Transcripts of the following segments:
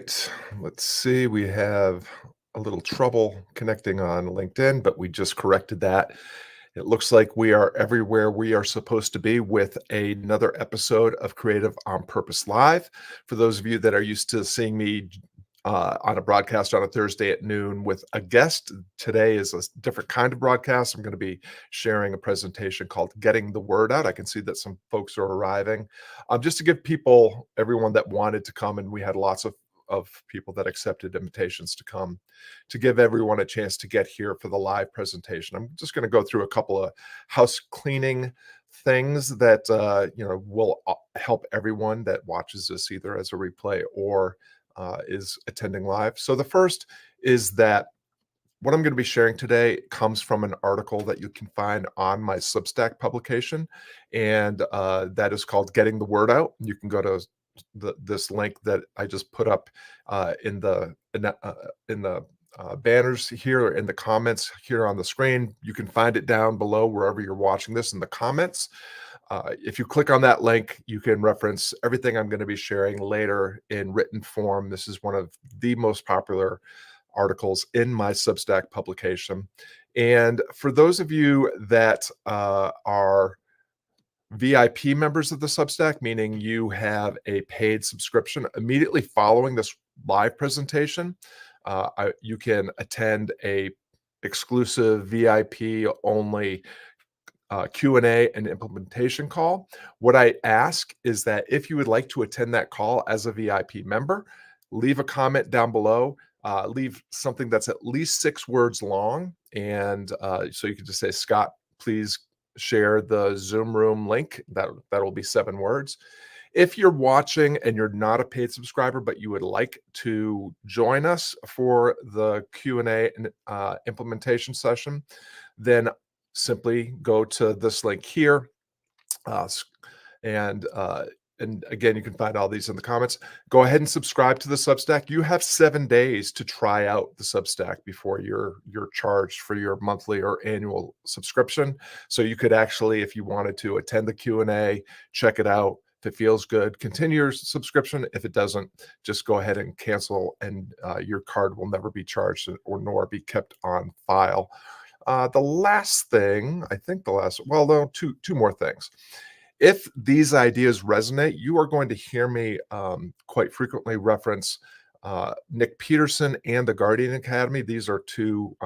right. Let's see. We have a little trouble connecting on LinkedIn, but we just corrected that. It looks like we are everywhere we are supposed to be with another episode of Creative on Purpose Live. For those of you that are used to seeing me on a broadcast on a Thursday at noon with a guest, today is a different kind of broadcast. I'm going to be sharing a presentation called Getting the Word Out. I can see that some folks are arriving. Just to give people, everyone that wanted to come, and we had lots of people that accepted invitations to come, to give everyone a chance to get here for the live presentation. I'm just going to go through a couple of house cleaning things that will help everyone that watches this either as a replay or is attending live. So the first is that what I'm going to be sharing today comes from an article that you can find on my Substack publication, and that is called "Getting the Word Out." You can go to this link that I just put up in the banners here in the comments here on the screen. You can find it down below wherever you're watching this in the comments. If you click on that link, you can reference everything I'm going to be sharing later in written form. This is one of the most popular articles in my Substack publication. And for those of you that are VIP members of the Substack, meaning you have a paid subscription, immediately following this live presentation, you can attend a exclusive VIP only Q&A and implementation call. What I ask is that if you would like to attend that call as a VIP member, leave a comment down below. Leave something that's at least 6 words long. And so you can just say, Scott, please share the Zoom room link. That'll be 7 words. If you're watching and you're not a paid subscriber, but you would like to join us for the Q&A and implementation session, then simply go to this link here. And again, you can find all these in the comments. Go ahead and subscribe to the Substack. You have 7 days to try out the Substack before you're charged for your monthly or annual subscription. So you could actually, if you wanted to, attend the Q&A, check it out. If it feels good, continue your subscription. If it doesn't, just go ahead and cancel, and your card will never be charged or nor be kept on file. The last thing, I think two more things. If these ideas resonate, you are going to hear me quite frequently reference Nick Peterson and the Guardian Academy. These are two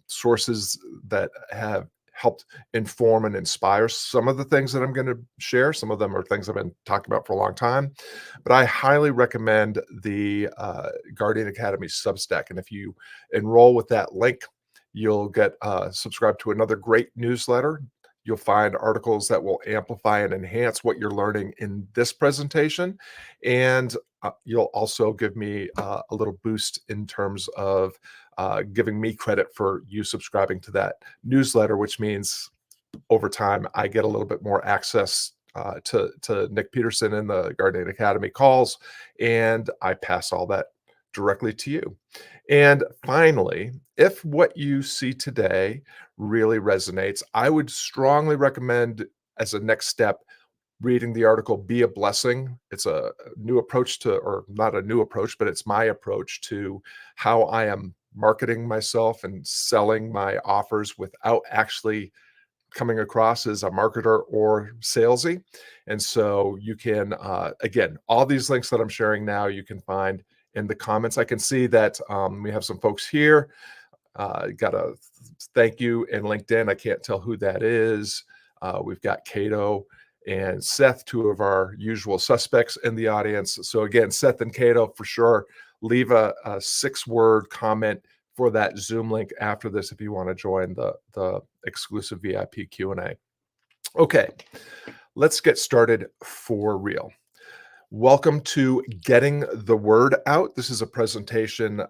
sources that have helped inform and inspire some of the things that I'm going to share. Some of them are things I've been talking about for a long time, but I highly recommend the Guardian Academy Substack. And if you enroll with that link, you'll get subscribed to another great newsletter. You'll find articles that will amplify and enhance what you're learning in this presentation. And you'll also give me a little boost in terms of giving me credit for you subscribing to that newsletter, which means over time, I get a little bit more access to Nick Peterson and the Guardian Academy calls, and I pass all that directly to you. And finally, if what you see today really resonates, I would strongly recommend, as a next step, reading the article Be a Blessing. It's a new approach to, or not a new approach, but it's my approach to how I am marketing myself and selling my offers without actually coming across as a marketer or salesy. And so you can, again, all these links that I'm sharing now, you can find in the comments. I can see that we have some folks here. Got a thank you in LinkedIn. I can't tell who that is. We've got Cato and Seth, two of our usual suspects in the audience. So again, Seth and Cato, for sure, leave a 6-word comment for that Zoom link after this if you want to join the exclusive VIP Q&A. Okay, let's get started for real. Welcome to Getting the Word Out. This is a presentation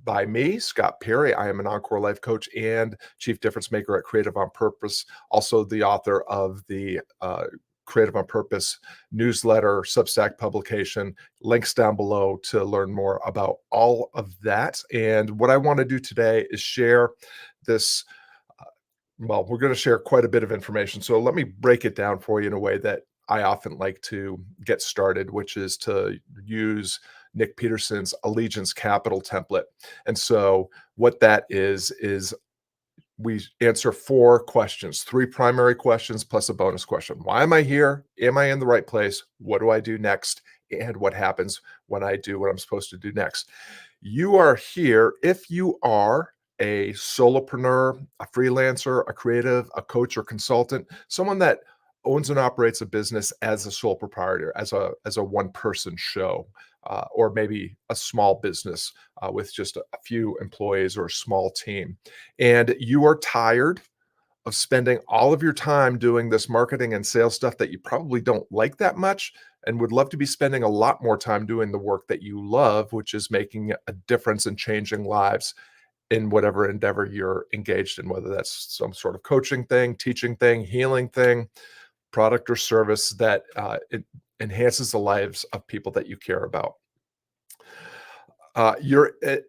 by me, Scott Perry. I am an Encore Life Coach and Chief Difference Maker at Creative on Purpose, also the author of the Creative on Purpose newsletter, Substack publication. Links down below to learn more about all of that. And what I want to do today is share this. Well, we're going to share quite a bit of information. So let me break it down for you in a way that I often like to get started, which is to use Nick Peterson's Allegiance Capital template. And so what that is we answer 4 questions, 3 primary questions plus a bonus question. Why am I here? Am I in the right place? What do I do next? And what happens when I do what I'm supposed to do next? You are here if you are a solopreneur, a freelancer, a creative, a coach or consultant, someone that owns and operates a business as a sole proprietor, as a one person show, or maybe a small business with just a few employees or a small team, and you are tired of spending all of your time doing this marketing and sales stuff that you probably don't like that much and would love to be spending a lot more time doing the work that you love, which is making a difference and changing lives in whatever endeavor you're engaged in, whether that's some sort of coaching thing, teaching thing, healing thing, product or service that it enhances the lives of people that you care about.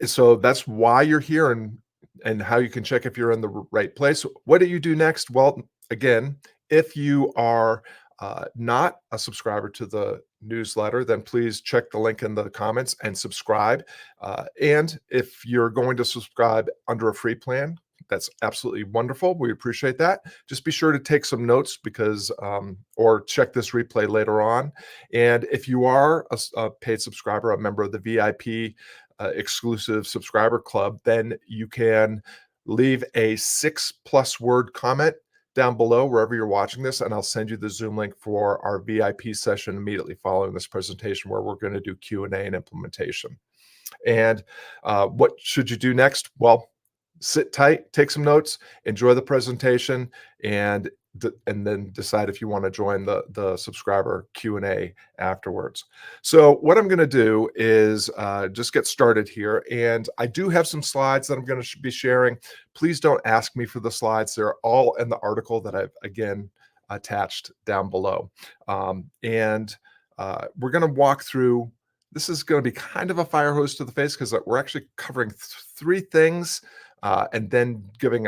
So that's why you're here and how you can check if you're in the right place. What do you do next? Well, again, if you are not a subscriber to the newsletter, then please check the link in the comments and subscribe. And if you're going to subscribe under a free plan, that's absolutely wonderful. We appreciate that. Just be sure to take some notes because, or check this replay later on. And if you are a paid subscriber, a member of the VIP exclusive subscriber club, then you can leave a 6+ word comment down below wherever you're watching this, and I'll send you the Zoom link for our VIP session immediately following this presentation where we're going to do Q&A and implementation. And what should you do next? Well, sit tight, take some notes, enjoy the presentation, and then decide if you want to join the subscriber Q&A afterwards. So what I'm going to do is just get started here, and I do have some slides that I'm going to be sharing. Please don't ask me for the slides; they're all in the article that I've again attached down below. And we're going to walk through. This is going to be kind of a fire hose to the face because we're actually covering 3 things and then doing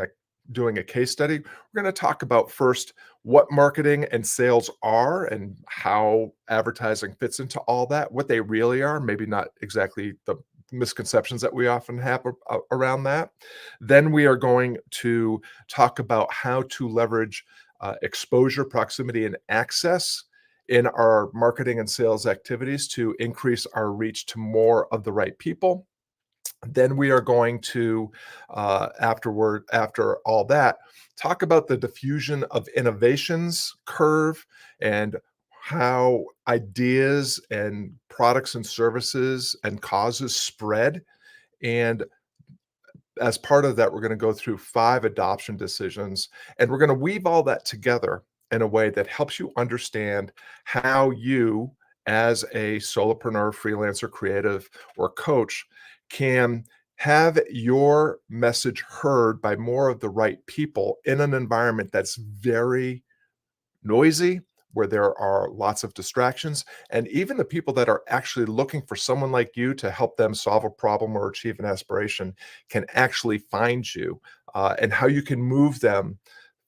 a case study. We're going to talk about first what marketing and sales are and how advertising fits into all that, what they really are, maybe not exactly the misconceptions that we often have around that. Then we are going to talk about how to leverage exposure, proximity, and access in our marketing and sales activities to increase our reach to more of the right people. Then we are going to, after all that, talk about the diffusion of innovations curve and how ideas and products and services and causes spread. And as part of that, we're going to go through 5 adoption decisions, and we're going to weave all that together in a way that helps you understand how you, as a solopreneur, freelancer, creative, or coach, can have your message heard by more of the right people in an environment that's very noisy, where there are lots of distractions, and even the people that are actually looking for someone like you to help them solve a problem or achieve an aspiration can actually find you, and how you can move them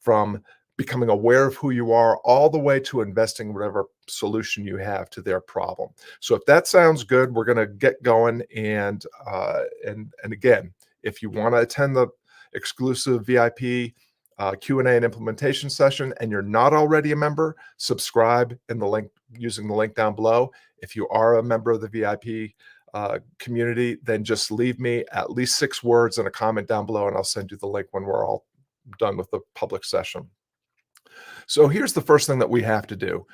from becoming aware of who you are all the way to investing whatever solution you have to their problem. So if that sounds good, we're going to get going. And again, if you want to attend the exclusive VIP Q&A and implementation session and you're not already a member, subscribe in the link using the link down below. If you are a member of the VIP community, then just leave me at least 6 words and a comment down below, and I'll send you the link when we're all done with the public session. So here's the first thing that we have to do.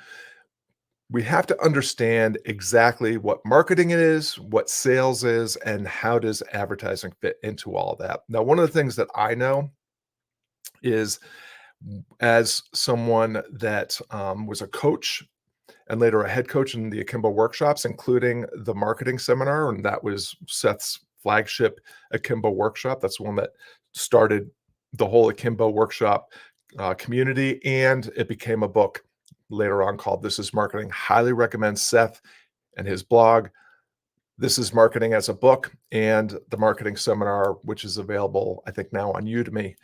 We have to understand exactly what marketing is, what sales is, and how does advertising fit into all of that. Now, one of the things that I know is, as someone that was a coach and later a head coach in the Akimbo workshops, including the marketing seminar, and that was Seth's flagship Akimbo workshop. That's one that started the whole Akimbo workshop community, and it became a book later on called This Is Marketing. Highly recommend Seth and his blog, This Is Marketing, as a book, and the marketing seminar, which is available, I think, now on Udemy,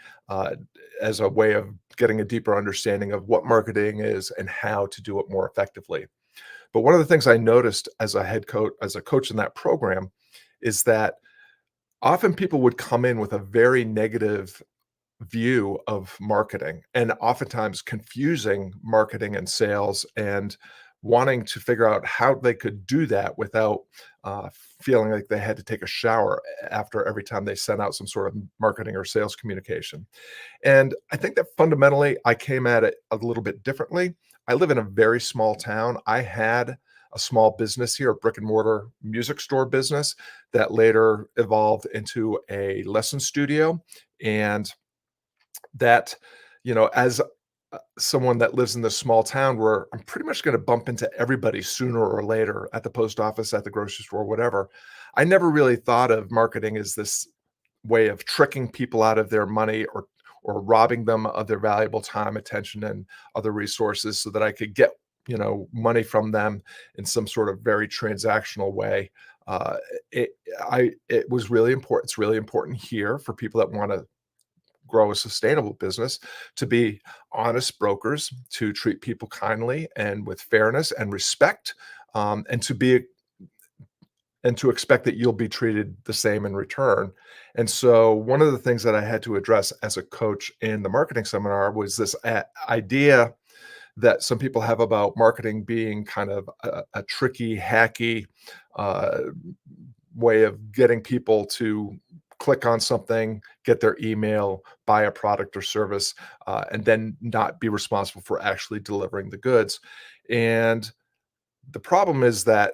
as a way of getting a deeper understanding of what marketing is and how to do it more effectively. But one of the things I noticed as a head coach, as a coach in that program, is that often people would come in with a very negative view of marketing and oftentimes confusing marketing and sales and wanting to figure out how they could do that without uh, feeling like they had to take a shower after every time they sent out some sort of marketing or sales communication. And I think that fundamentally I came at it a little bit differently. I live in a very small town. I had a small business here, a brick and mortar music store business that later evolved into a lesson studio. And that, as someone that lives in this small town where I'm pretty much going to bump into everybody sooner or later at the post office, at the grocery store, whatever. I never really thought of marketing as this way of tricking people out of their money or robbing them of their valuable time, attention, and other resources so that I could get money from them in some sort of very transactional way. Uh, it was really important. It's really important here for people that want to grow a sustainable business to be honest brokers, to treat people kindly and with fairness and respect, and to expect that you'll be treated the same in return. And so one of the things that I had to address as a coach in the marketing seminar was this idea that some people have about marketing being kind of a tricky, hacky uh, way of getting people to click on something, get their email, buy a product or service, and then not be responsible for actually delivering the goods. And the problem is that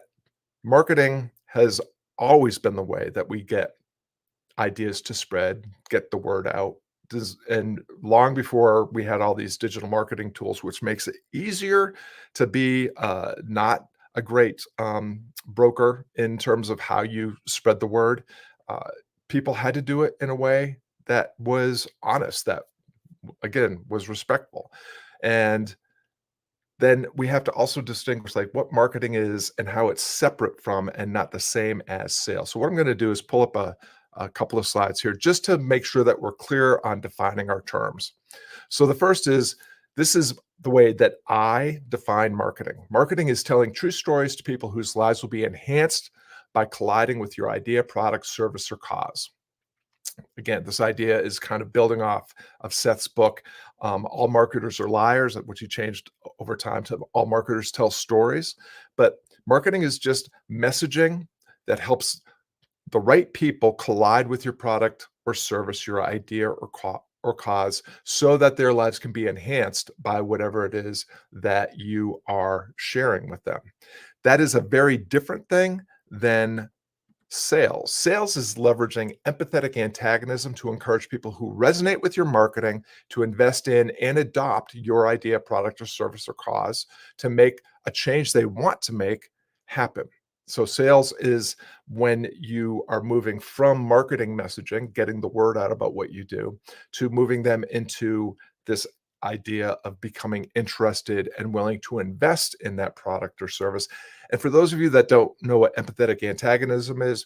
marketing has always been the way that we get ideas to spread, get the word out. And long before we had all these digital marketing tools, which makes it easier to be not a great broker in terms of how you spread the word, uh, people had to do it in a way that was honest, that again was respectful. And then we have to also distinguish like what marketing is and how it's separate from and not the same as sales. So what I'm going to do is pull up a couple of slides here just to make sure that we're clear on defining our terms. So the first is this is the way that I define marketing. Marketing is telling true stories to people whose lives will be enhanced by colliding with your idea, product, service, or cause. Again, this idea is kind of building off of Seth's book, All Marketers Are Liars, which he changed over time to All Marketers Tell Stories. But marketing is just messaging that helps the right people collide with your product or service, your idea or cause, so that their lives can be enhanced by whatever it is that you are sharing with them. That is a very different thing than sales. Sales is leveraging empathetic antagonism to encourage people who resonate with your marketing to invest in and adopt your idea, product, or service or cause to make a change they want to make happen. So, sales is when you are moving from marketing messaging, getting the word out about what you do, to moving them into this idea of becoming interested and willing to invest in that product or service. And for those of you that don't know what empathetic antagonism is,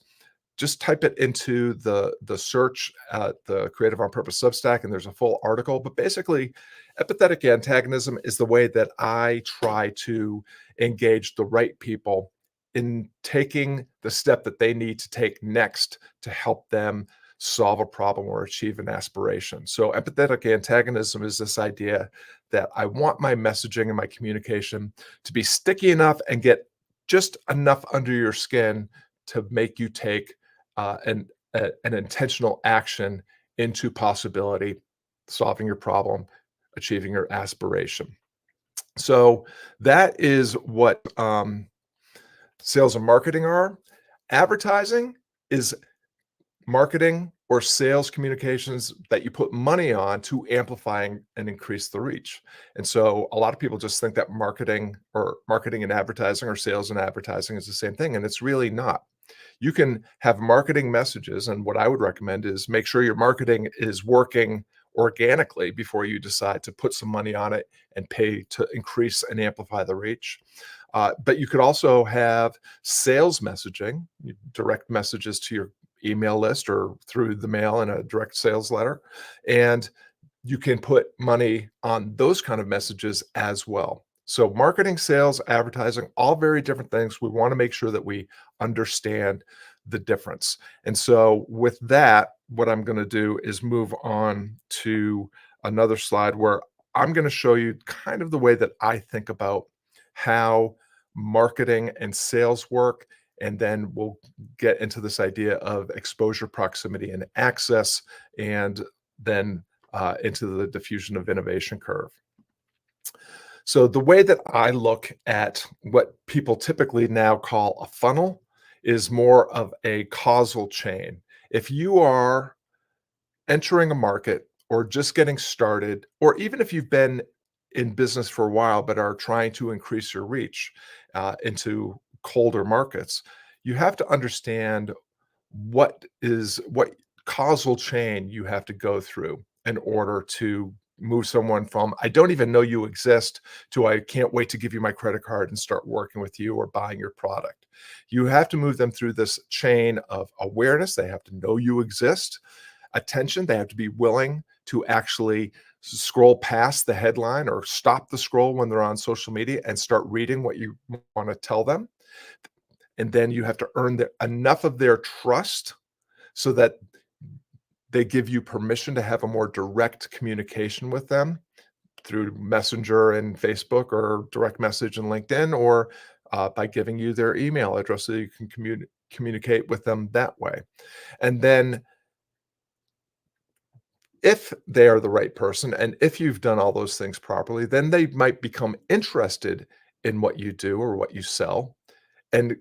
just type it into the search at the Creative on Purpose Substack, and there's a full article. But basically, empathetic antagonism is the way that I try to engage the right people in taking the step that they need to take next to help them solve a problem or achieve an aspiration. So empathetic antagonism is this idea that I want my messaging and my communication to be sticky enough and get just enough under your skin to make you take an intentional action into possibility, solving your problem, achieving your aspiration. So that is what sales and marketing are. Advertising is marketing or sales communications that you put money on to amplify and increase the reach. And so a lot of people just think that marketing and advertising or sales and advertising is the same thing, and it's really not. You can have marketing messages, and what I would recommend is make sure your marketing is working organically before you decide to put some money on it and pay to increase and amplify the reach. But you could also have sales messaging, direct messages to your email list or through the mail in a direct sales letter. And you can put money on those kind of messages as well. So marketing, sales, advertising, all very different things. We want to make sure that we understand the difference. And so with that, what I'm going to do is move on to another slide where I'm going to show you kind of the way that I think about how marketing and sales work. And then we'll get into this idea of exposure, proximity, and access, and then into the diffusion of innovation curve. So the way that I look at what people typically now call a funnel is more of a causal chain. If you are entering a market or just getting started, or even if you've been in business for a while but are trying to increase your reach into colder markets, you have to understand what causal chain you have to go through in order to move someone from "I don't even know you exist" to "I can't wait to give you my credit card and start working with you or buying your product." You have to move them through this chain of awareness. They have to know you exist. Attention, they have to be willing to actually scroll past the headline or stop the scroll when they're on social media and start reading what you want to tell them. And then you have to earn enough of their trust so that they give you permission to have a more direct communication with them through Messenger and Facebook or direct message and LinkedIn, or by giving you their email address so you can communicate with them that way. And then if they are the right person and if you've done all those things properly, then they might become interested in what you do or what you sell, and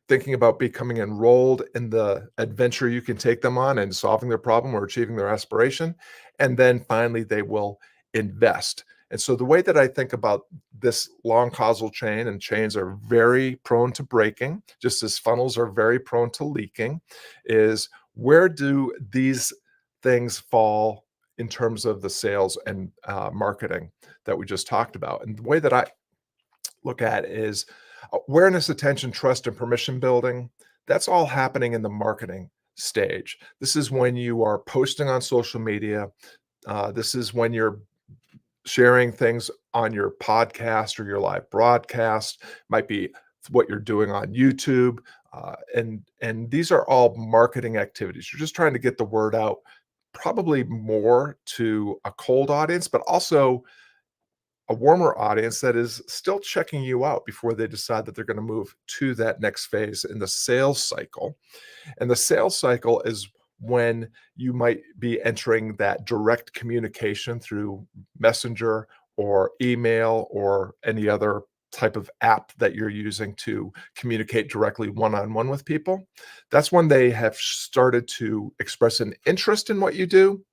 thinking about becoming enrolled in the adventure you can take them on and solving their problem or achieving their aspiration. And then finally, they will invest. And so the way that I think about this long causal chain, and chains are very prone to breaking, just as funnels are very prone to leaking, is where do these things fall in terms of the sales and marketing that we just talked about? And the way that I look at is awareness, attention, trust, and permission building. That's all happening in the marketing stage. This is when you are posting on social media. This is when you're sharing things on your podcast or your live broadcast. Might be what you're doing on YouTube, and these are all marketing activities. You're just trying to get the word out, probably more to a cold audience, but also a warmer audience that is still checking you out before they decide that they're going to move to that next phase in the sales cycle. And the sales cycle is when you might be entering that direct communication through Messenger or email or any other type of app that you're using to communicate directly one-on-one with people. That's when they have started to express an interest in what you do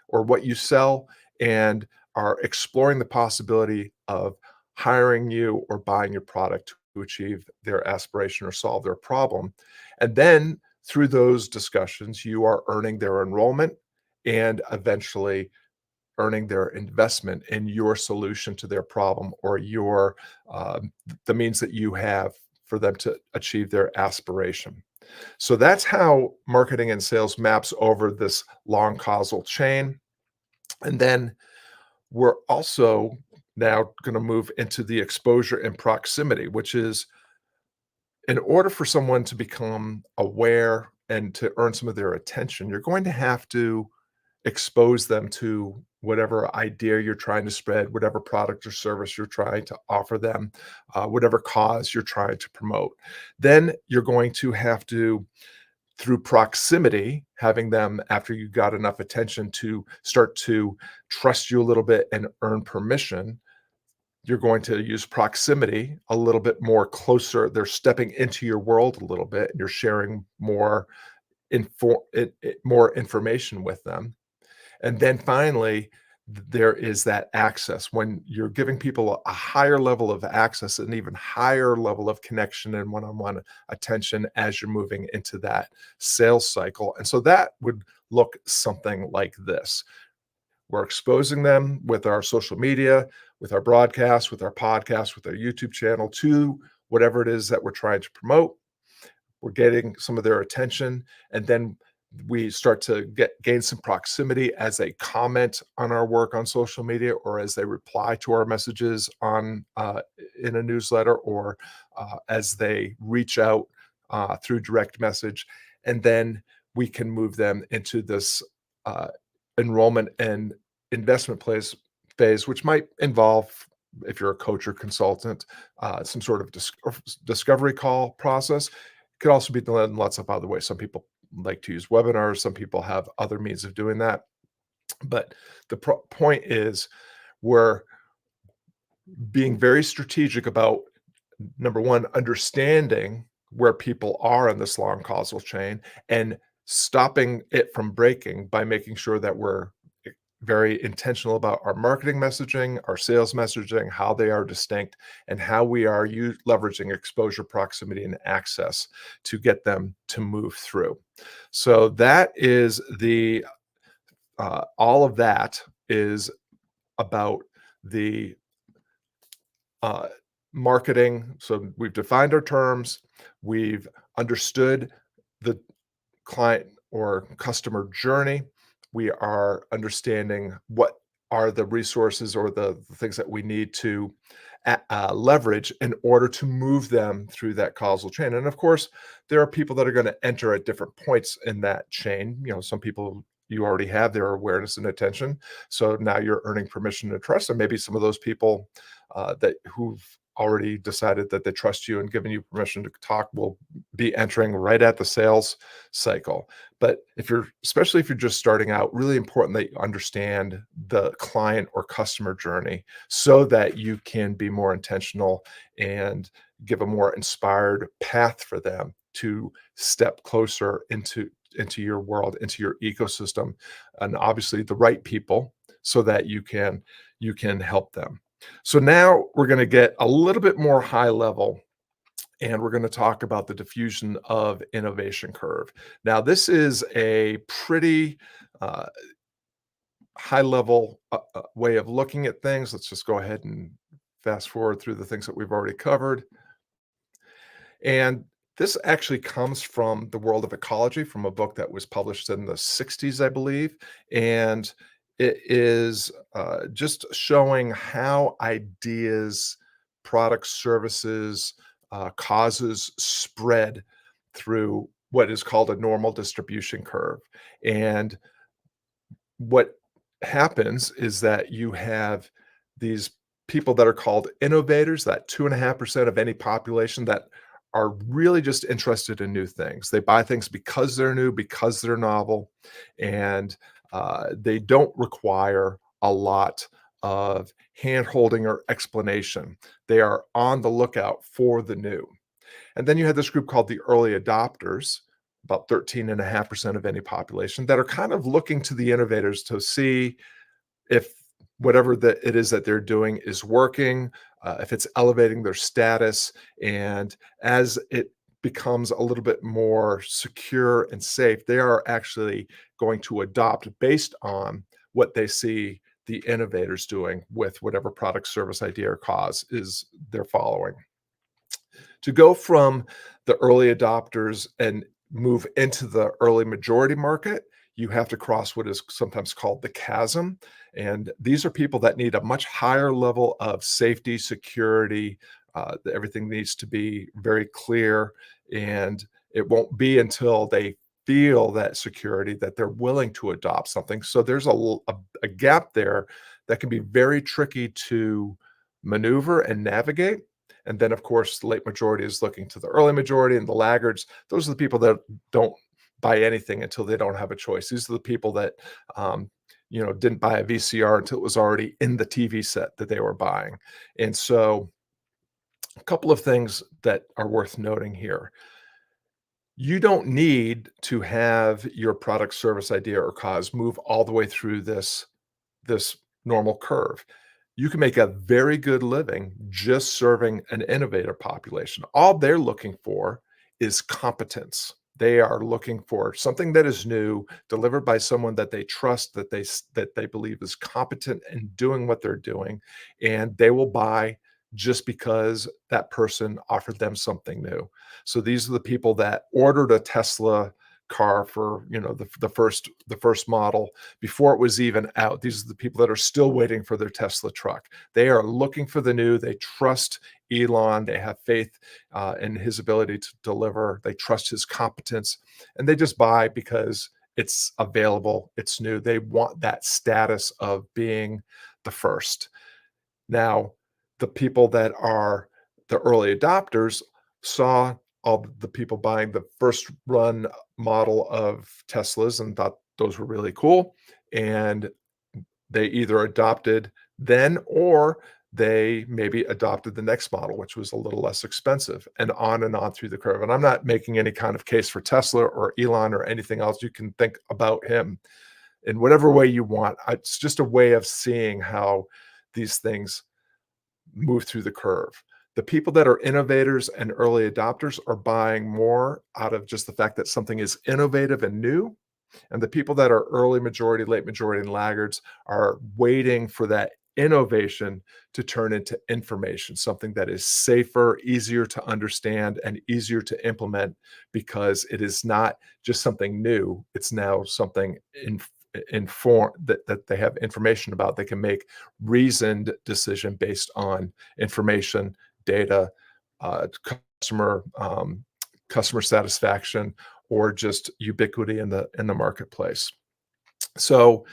or what you sell, and are exploring the possibility of hiring you or buying your product to achieve their aspiration or solve their problem. And then through those discussions, you are earning their enrollment and eventually earning their investment in your solution to their problem, or your the means that you have for them to achieve their aspiration. So that's how marketing and sales maps over this long causal chain. And then we're also now going to move into the exposure and proximity, which is in order for someone to become aware and to earn some of their attention, you're going to have to expose them to whatever idea you're trying to spread, whatever product or service you're trying to offer them, whatever cause you're trying to promote. Then you're going to have to, through proximity, having them, after you got enough attention, to start to trust you a little bit and earn permission. You're going to use proximity a little bit more closer. They're stepping into your world a little bit, and you're sharing more more information with them. And then finally, there is that access when you're giving people a higher level of access, an even higher level of connection and one-on-one attention as you're moving into that sales cycle. And so that would look something like this. We're exposing them with our social media, with our broadcast, with our podcast, with our YouTube channel to whatever it is that we're trying to promote. We're getting some of their attention, and then we start to gain some proximity as they comment on our work on social media, or as they reply to our messages on in a newsletter, or as they reach out through direct message. And then we can move them into this uh, enrollment and investment phase, which might involve, if you're a coach or consultant, some sort of discovery call process. It could also be done lots of other ways. Some people like to use webinars. Some people have other means of doing that. But the point is, we're being very strategic about, number one, understanding where people are in this long causal chain, and stopping it from breaking by making sure that we're very intentional about our marketing messaging, our sales messaging, how they are distinct, and how we are leveraging exposure, proximity, and access to get them to move through. So that is all of that is about the uh, marketing. So we've defined our terms, we've understood the client or customer journey. We are understanding what are the resources or the things that we need to leverage in order to move them through that causal chain. And of course, there are people that are going to enter at different points in that chain. Some people, you already have their awareness and attention, so now you're earning permission to trust. And maybe some of those people that who've already decided that they trust you and given you permission to talk will be entering right at the sales cycle. But especially if you're just starting out, really important that you understand the client or customer journey so that you can be more intentional and give a more inspired path for them to step closer into your world, into your ecosystem, and obviously the right people, so that you can help them. So now we're going to get a little bit more high level, and we're going to talk about the diffusion of innovation curve. Now, this is a pretty uh, high level way of looking at things. Let's just go ahead and fast forward through the things that we've already covered. And this actually comes from the world of ecology, from a book that was published in the 60s, I believe. And it is just showing how ideas, products, services, causes spread through what is called a normal distribution curve. And what happens is that you have these people that are called innovators, that 2.5% of any population that are really just interested in new things. They buy things because they're new, because they're novel, and they don't require a lot of hand holding or explanation. They are on the lookout for the new. And then you had this group called the early adopters, about 13.5% of any population, that are kind of looking to the innovators to see if whatever it is that they're doing is working, if it's elevating their status. And as it becomes a little bit more secure and safe, they are actually going to adopt based on what they see the innovators doing with whatever product, service, idea, or cause is they're following. To go from the early adopters and move into the early majority market, you have to cross what is sometimes called the chasm. And these are people that need a much higher level of safety, security. Everything needs to be very clear. And it won't be until they feel that security that they're willing to adopt something. So there's a gap there that can be very tricky to maneuver and navigate. And then, of course, the late majority is looking to the early majority, and the laggards. Those are the people that don't buy anything until they don't have a choice. These are the people that, didn't buy a VCR until it was already in the TV set that they were buying. And so, a couple of things that are worth noting here. You don't need to have your product, service, idea, or cause move all the way through this normal curve. You can make a very good living just serving an innovator population. All they're looking for is competence. They are looking for something that is new, delivered by someone that they trust, that they believe is competent in doing what they're doing, and they will buy just because that person offered them something new. So these are the people that ordered a Tesla car for, the first model before it was even out. These are the people that are still waiting for their Tesla truck. They are looking for the new. They trust Elon. They have faith in his ability to deliver. They trust his competence, and they just buy because it's available, it's new. They want that status of being the first. Now, the people that are the early adopters saw all the people buying the first run model of Teslas and thought those were really cool. And they either adopted then or they maybe adopted the next model, which was a little less expensive, and on through the curve. And I'm not making any kind of case for Tesla or Elon or anything else. You can think about him in whatever way you want. It's just a way of seeing how these things move through the curve. The people that are innovators and early adopters are buying more out of just the fact that something is innovative and new. And the people that are early majority, late majority, and laggards are waiting for that innovation to turn into information, something that is safer, easier to understand, and easier to implement because it is not just something new. It's now something inform that they have information about. They can make reasoned decision based on information, data, customer customer satisfaction, or just ubiquity in the marketplace. So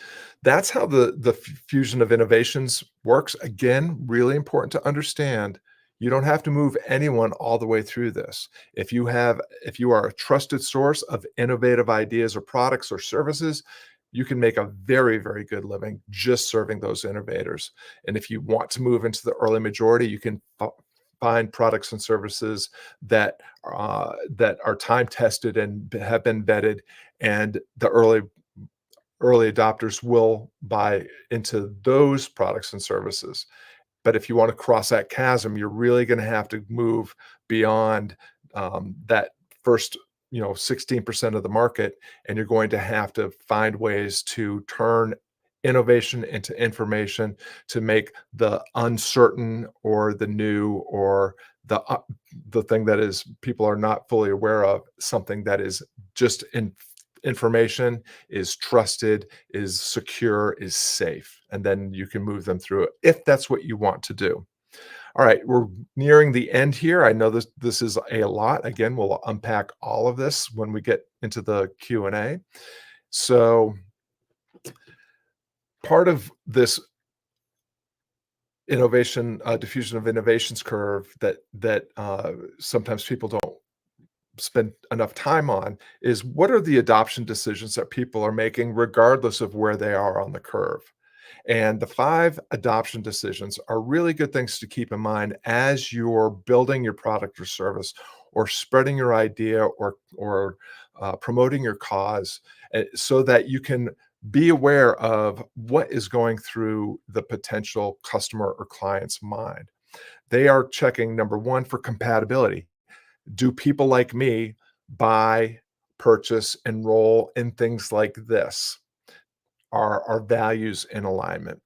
that's how the fusion of innovations works. Again, really important to understand. You don't have to move anyone all the way through this. If you are a trusted source of innovative ideas or products or services, you can make a very, very good living just serving those innovators. And if you want to move into the early majority, you can find products and services that are time tested and have been vetted, and the early adopters will buy into those products and services. But if you want to cross that chasm, you're really going to have to move beyond that first, 16% of the market, and you're going to have to find ways to turn innovation into information to make the uncertain or the new or the thing that is people are not fully aware of something that is just information, is trusted, is secure, is safe, and then you can move them through it if that's what you want to do. All right, we're nearing the end here. I know this is a lot. Again, we'll unpack all of this when we get into the Q&A. So part of this innovation, diffusion of innovations curve that sometimes people don't spend enough time on is what are the adoption decisions that people are making regardless of where they are on the curve. And the 5 adoption decisions are really good things to keep in mind as you're building your product or service or spreading your idea or promoting your cause, so that you can be aware of what is going through the potential customer or client's mind. They are checking, number 1, for compatibility. Do people like me buy, purchase, enroll in things like this? Are our values in alignment?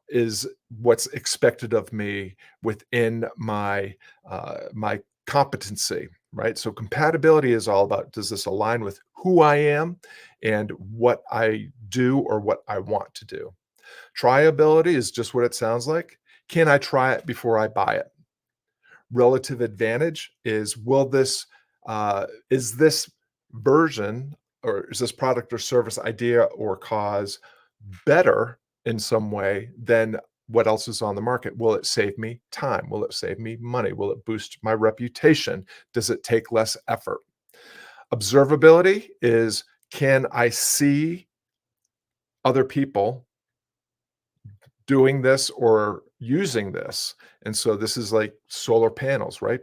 Is what's expected of me within my competency, right? So compatibility is all about, does this align with who I am and what I do or what I want to do? Triability is just what it sounds like. Can I try it before I buy it? Relative advantage is, is this version, or is this product or service, idea or cause better in some way than what else is on the market? Will it save me time? Will it save me money? Will it boost my reputation? Does it take less effort? Observability is, can I see other people doing this or using this? And so this is like solar panels, right?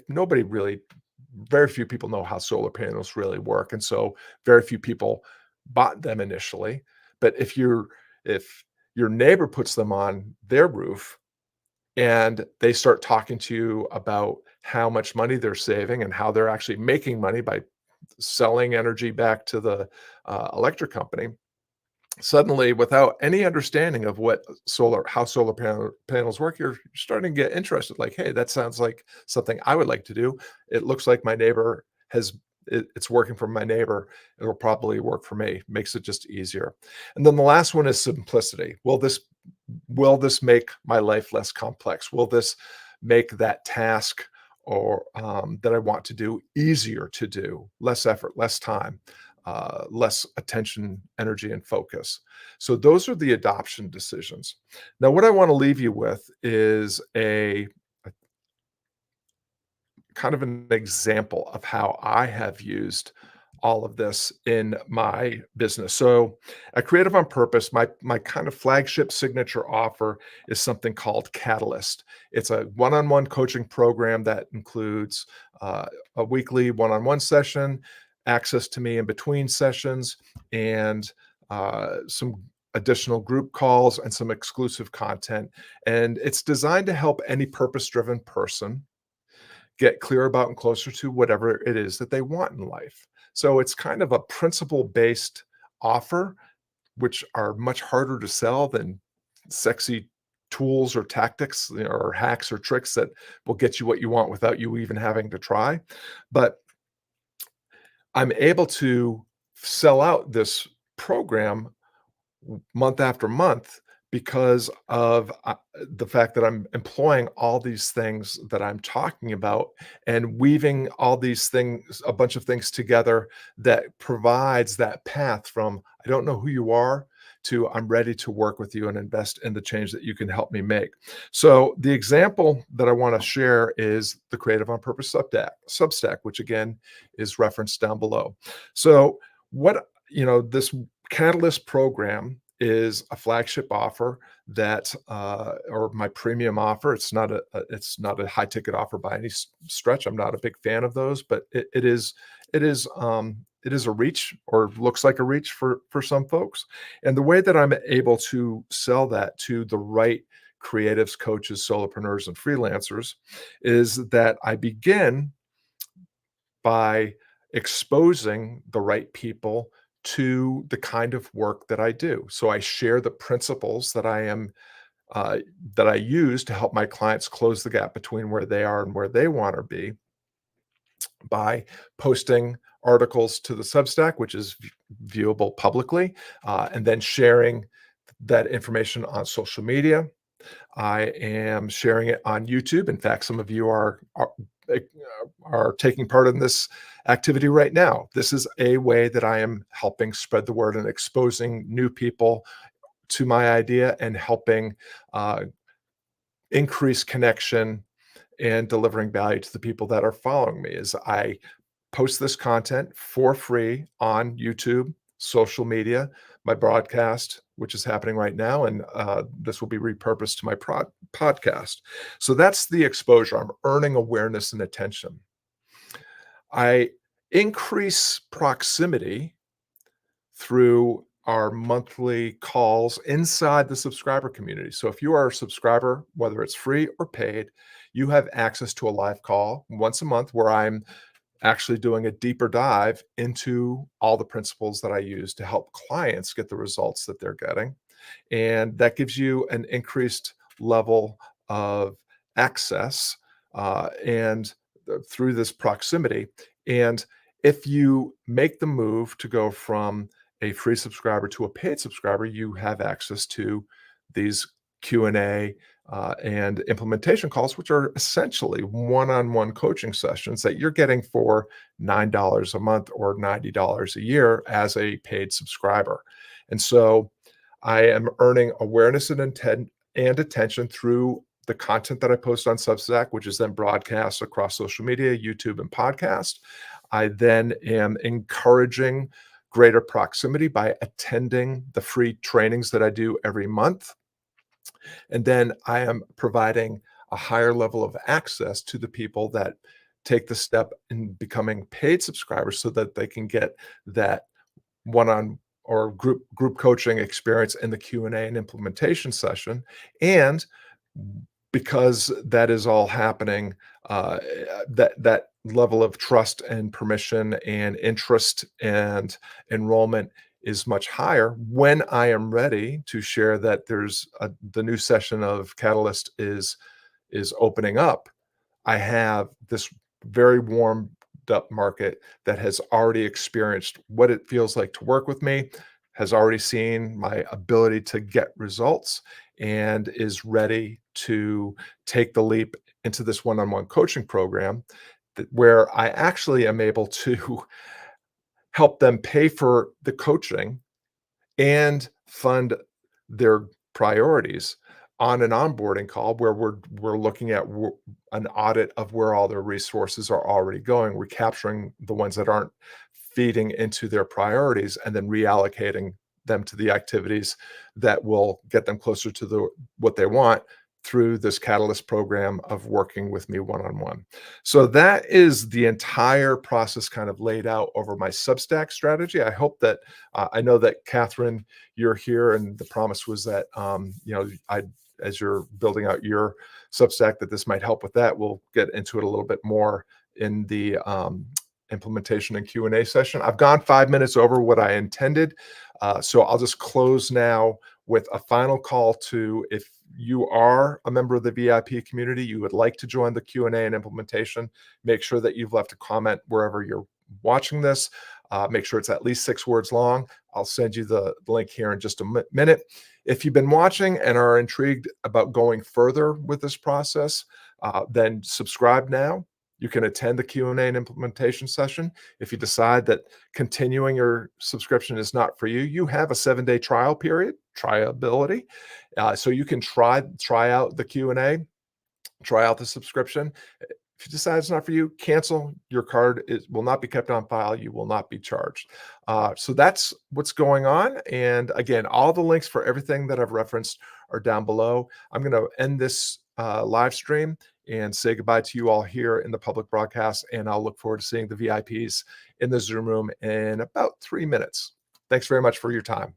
Very few people know how solar panels really work. And so very few people bought them initially. But if your neighbor puts them on their roof and they start talking to you about how much money they're saving and how they're actually making money by selling energy back to the electric company, suddenly, without any understanding of how panels work, you're starting to get interested. Like, hey, that sounds like something I would like to do. It looks like my neighbor has it's working for my neighbor, it'll probably work for me. Makes it just easier. And then the last one is simplicity. Will this make my life less complex? Will this make that task or that I want to do easier to do, less effort, less time, less attention, energy, and focus? So those are the adoption decisions. Now, what I want to leave you with is a kind of an example of how I have used all of this in my business. So at Creative on Purpose, my kind of flagship signature offer is something called Catalyst. It's a one-on-one coaching program that includes a weekly one-on-one session, access to me in between sessions, and some additional group calls and some exclusive content. And it's designed to help any purpose-driven person get clear about and closer to whatever it is that they want in life. So it's kind of a principle-based offer, which are much harder to sell than sexy tools or tactics, or hacks or tricks that will get you what you want without you even having to try. But I'm able to sell out this program month after month because of the fact that I'm employing all these things that I'm talking about and weaving all these things, a bunch of things together that provides that path from I don't know who you are to I'm ready to work with you and invest in the change that you can help me make. So the example that I want to share is the Creative on Purpose Substack, which again is referenced down below. So what this Catalyst program is a flagship offer that, or my premium offer. It's not a high ticket offer by any stretch. I'm not a big fan of those, but it is a reach, or looks like a reach for some folks. And the way that I'm able to sell that to the right creatives, coaches, solopreneurs, and freelancers is that I begin by exposing the right people to the kind of work that I do. So I share the principles uh, that I use to help my clients close the gap between where they are and where they want to be by posting articles to the Substack, which is viewable publicly, and then sharing that information on social media. I am sharing it on YouTube. In fact, some of you are taking part in this activity right now. This is a way that I am helping spread the word and exposing new people to my idea and helping uh, increase connection and delivering value to the people that are following me. As I post this content for free on YouTube, social media, my broadcast, which is happening right now, and this will be repurposed to my podcast. So that's the exposure. I'm earning awareness and attention. I increase proximity through our monthly calls inside the subscriber community. So if you are a subscriber, whether it's free or paid, you have access to a live call once a month where I'm actually doing a deeper dive into all the principles that I use to help clients get the results that they're getting. And that gives you an increased level of access and through this proximity. And if you make the move to go from a free subscriber to a paid subscriber, you have access to these Q&A and implementation calls, which are essentially one-on-one coaching sessions that you're getting for $9 a month or $90 a year as a paid subscriber. And so I am earning awareness and intent and attention through the content that I post on Substack, which is then broadcast across social media, YouTube, and podcast. I then am encouraging greater proximity by attending the free trainings that I do every month. And then I am providing a higher level of access to the people that take the step in becoming paid subscribers so that they can get that one-on or group coaching experience in the Q&A and implementation session. And because that is all happening, that level of trust and permission and interest and enrollment is much higher when I am ready to share that the new session of Catalyst is opening up. I have this very warm up market that has already experienced what it feels like to work with me, has already seen my ability to get results, and is ready to take the leap into this one-on-one coaching program where I actually am able to help them pay for the coaching and fund their priorities on an onboarding call where we're looking at an audit of where all their resources are already going. We're capturing the ones that aren't feeding into their priorities and then reallocating them to the activities that will get them closer to what they want through this catalyst program of working with me one-on-one. So that is the entire process kind of laid out over my Substack strategy. I hope that I know that Catherine, you're here, and the promise was that I as you're building out your Substack, that this might help with that. We'll get into it a little bit more in the implementation and Q&A session. I've gone 5 minutes over what I intended, so I'll just close now with a final call to, if you are a member of the VIP community, you would like to join the Q&A and implementation, make sure that you've left a comment wherever you're watching this. Make sure it's at least 6 words long. I'll send you the link here in just a minute. If you've been watching and are intrigued about going further with this process, then subscribe now. You can attend the Q&A and implementation session. If you decide that continuing your subscription is not for you, you have a 7-day trial period, triability. So you can try out the Q&A, try out the subscription. If you decide it's not for you, cancel. Your card will not be kept on file. You will not be charged. So that's what's going on. And again, all the links for everything that I've referenced are down below. I'm going to end this live stream and say goodbye to you all here in the public broadcast. And I'll look forward to seeing the VIPs in the Zoom room in about 3 minutes. Thanks very much for your time.